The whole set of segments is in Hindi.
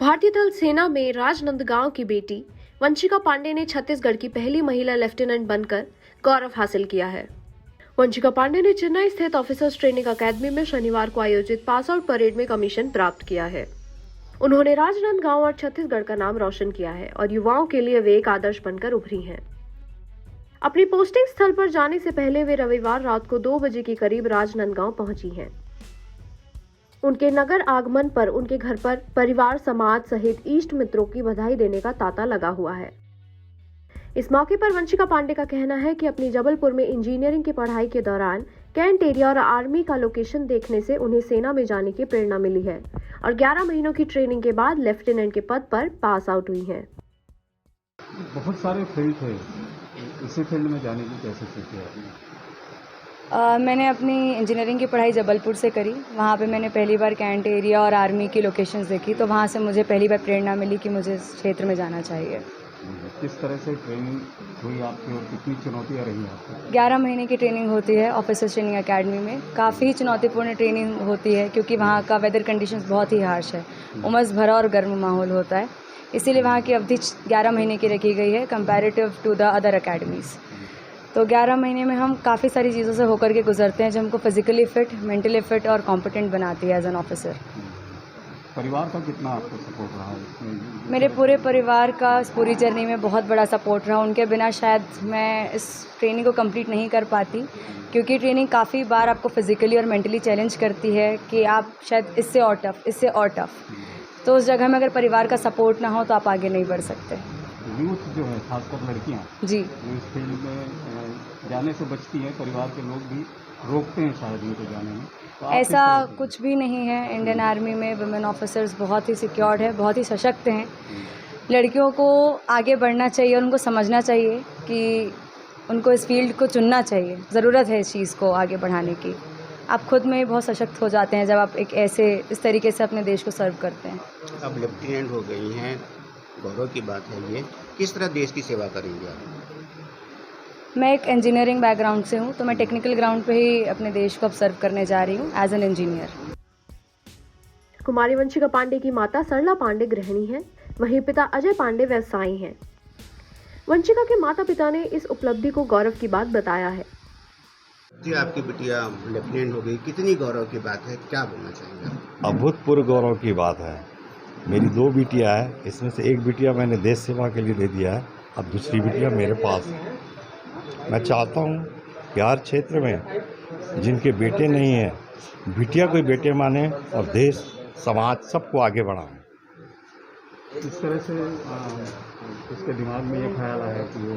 भारतीय थल सेना में राजनांदगांव की बेटी वंशिका पांडे ने छत्तीसगढ़ की पहली महिला लेफ्टिनेंट बनकर गौरव हासिल किया है। वंशिका पांडे ने चेन्नई स्थित ऑफिसर्स ट्रेनिंग अकेडमी में शनिवार को आयोजित पास आउट परेड में कमीशन प्राप्त किया है। उन्होंने राजनांदगांव और छत्तीसगढ़ का नाम रोशन किया है और युवाओं के लिए वे एक आदर्श बनकर उभरी हैं। अपनी पोस्टिंग स्थल पर जाने से पहले वे रविवार रात को 2 बजे के करीब राजनांदगांव पहुंची हैं। उनके नगर आगमन पर उनके घर पर परिवार, समाज सहित इष्ट मित्रों की बधाई देने का तांता लगा हुआ है। इस मौके पर वंशिका पांडे का कहना है कि अपनी जबलपुर में इंजीनियरिंग की पढ़ाई के दौरान कैंट एरिया और आर्मी का लोकेशन देखने से उन्हें सेना में जाने की प्रेरणा मिली है और 11 महीनों की ट्रेनिंग के बाद लेफ्टिनेंट के पद पर पास आउट हुई हैं। बहुत सारे फील्ड थे, इसी फील्ड में जाने की कैसे सोची आपने? मैंने अपनी इंजीनियरिंग की पढ़ाई जबलपुर से करी। वहाँ पे मैंने पहली बार कैंट एरिया और आर्मी की लोकेशंस देखी, तो वहाँ से मुझे पहली बार प्रेरणा मिली कि मुझे इस क्षेत्र में जाना चाहिए। किस तरह से ट्रेनिंग हुई आपकी और कितनी चुनौतियाँ रही आपकी? 11 महीने की ट्रेनिंग होती है ऑफिसर्स ट्रेनिंग अकेडमी में। काफ़ी चुनौतीपूर्ण ट्रेनिंग होती है क्योंकि वहाँ का वेदर कंडीशंस बहुत ही हार्श है, उमस भरा और गर्म माहौल होता है। इसीलिए वहाँ की अवधि 11 महीने की रखी गई है comparative to the other academies. तो 11 महीने में हम काफ़ी सारी चीज़ों से होकर के गुजरते हैं जो हमको फिजिकली फिट, मेंटली फिट और कॉम्पिटेंट बनाती है एज एन ऑफिसर। परिवार का कितना आपको सपोर्ट रहा है? मेरे पूरे परिवार का इस पूरी जर्नी में बहुत बड़ा सपोर्ट रहा। उनके बिना शायद मैं इस ट्रेनिंग को कंप्लीट नहीं कर पाती, क्योंकि ट्रेनिंग काफ़ी बार आपको फिजिकली और मेंटली चैलेंज करती है कि आप शायद इससे और टफ। तो उस जगह में अगर परिवार का सपोर्ट ना हो तो आप आगे नहीं बढ़ सकते। यूथ जो है, खासकर लड़कियाँ जी, जो इस फील्ड में जाने से बचती हैं, परिवार के लोग भी रोकते हैं शायद उनको जाने में, तो आप ऐसा किस तरह से? कुछ भी नहीं है। इंडियन आर्मी में वुमेन ऑफिसर्स बहुत ही सिक्योर्ड है, बहुत ही सशक्त हैं। लड़कियों को आगे बढ़ना चाहिए और उनको समझना चाहिए कि उनको इस फील्ड को चुनना चाहिए। ज़रूरत है इस चीज़ को आगे बढ़ाने की। आप खुद में बहुत सशक्त हो जाते हैं जब आप इस तरीके से अपने देश को सर्व करते हैं। अब लेफ्टिनेंट हो गई हैं, गौरव की बात है ये। किस तरह देश की सेवा करेंगे आप? मैं एक इंजीनियरिंग बैकग्राउंड से हूँ, तो मैं टेक्निकल ग्राउंड पे ही अपने देश को अब सर्व करने जा रही हूँ एज एन इंजीनियर। कुमारी वंशिका पांडे की माता सरला पांडे गृहिणी हैं, वहीं पिता अजय पांडे व्यवसायी हैं। वंशिका के माता पिता ने इस उपलब्धि को गौरव की बात बताया है। जी, आपकी बिटिया लेफ्टिनेंट हो गई, कितनी गौरव की बात है, क्या बोलना चाहेंगे आप? अभूतपूर्व गौरव की बात है। मेरी 2 बिटियाँ हैं, इसमें से एक बिटिया मैंने देश सेवा के लिए दे दिया है, अब दूसरी बिटिया मेरे पास है। मैं चाहता हूँ कि हर क्षेत्र में जिनके बेटे नहीं हैं, बिटिया कोई बेटे माने और देश, समाज सबको आगे बढ़ाएं। इस तरह से उसके दिमाग में ये ख्याल आया कि वो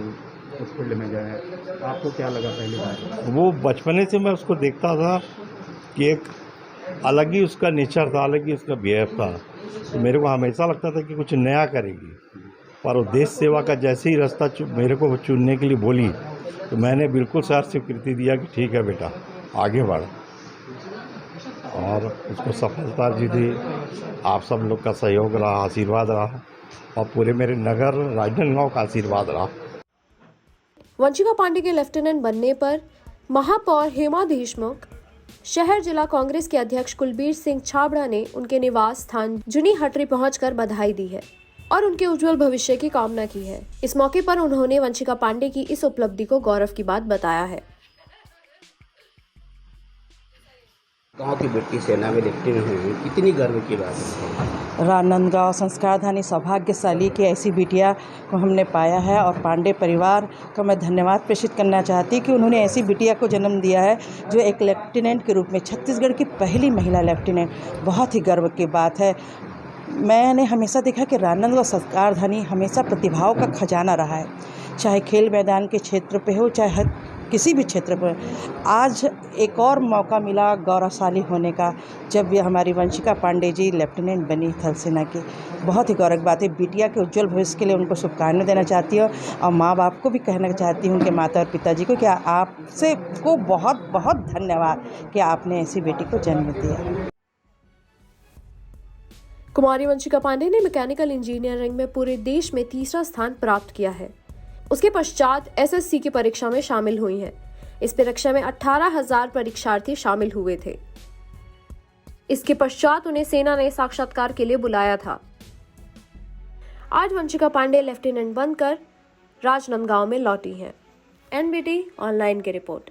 उस फील्ड में जाए, आपको क्या लगा पहली बार? वो बचपने से मैं उसको देखता था कि एक अलग ही उसका नेचर था, अलग ही उसका बिहेव था। तो मेरे को हमेशा लगता था कि कुछ नया करेगी, पर वो देश सेवा का जैसे ही रास्ता मेरे को चुनने के लिए बोली, तो मैंने बिल्कुल सर स्वीकृति दिया कि ठीक है बेटा, आगे बढ़। और उसको सफलता जी दी, आप सब लोग का सहयोग रहा, आशीर्वाद रहा, और पूरे मेरे नगर राजनांदगांव का आशीर्वाद रहा। वंशिका पांडे के लेफ्टिनेंट बनने पर महापौर हेमा देशमुख, शहर जिला कांग्रेस के अध्यक्ष कुलबीर सिंह छाबड़ा ने उनके निवास स्थान जुनी हटरी पहुंचकर बधाई दी है और उनके उज्जवल भविष्य की कामना की है। इस मौके पर उन्होंने वंशिका पांडे की इस उपलब्धि को गौरव की बात बताया है। गाँव की बेटी सेना में लेफ्टिनेंट हुई, कितनी गर्व की बात है। राजनांदगांव संस्कारधानी सौभाग्यशाली की ऐसी बिटिया को हमने पाया है और पांडे परिवार का मैं धन्यवाद प्रेषित करना चाहती कि उन्होंने ऐसी बिटिया को जन्म दिया है जो एक लेफ्टिनेंट के रूप में, छत्तीसगढ़ की पहली महिला लेफ्टिनेंट, बहुत ही गर्व की बात है। मैंने हमेशा देखा कि राजनांदगांव संस्कारधानी हमेशा प्रतिभाओं का खजाना रहा है, चाहे खेल मैदान के क्षेत्र पे हो, चाहे किसी भी क्षेत्र पर। आज एक और मौका मिला गौरवशाली होने का जब ये हमारी वंशिका पांडे जी लेफ्टिनेंट बनी थल सेना की। बहुत ही गौरव की बात है। बिटिया के उज्जवल भविष्य के लिए उनको शुभकामनाएं देना चाहती हूँ और माँ बाप को भी कहना चाहती हूँ, उनके माता और पिताजी को, कि आपसे को बहुत बहुत धन्यवाद कि आपने ऐसी बेटी को जन्म दिया। कुमारी वंशिका पांडे ने मैकेनिकल इंजीनियरिंग में पूरे देश में 3रा स्थान प्राप्त किया है। उसके पश्चात एसएससी की परीक्षा में शामिल हुई हैं। इस परीक्षा में 18,000 परीक्षार्थी शामिल हुए थे। इसके पश्चात उन्हें सेना ने साक्षात्कार के लिए बुलाया था। आज वंशिका पांडे लेफ्टिनेंट बनकर राजनांदगांव में लौटी हैं। एनबीटी ऑनलाइन की रिपोर्ट।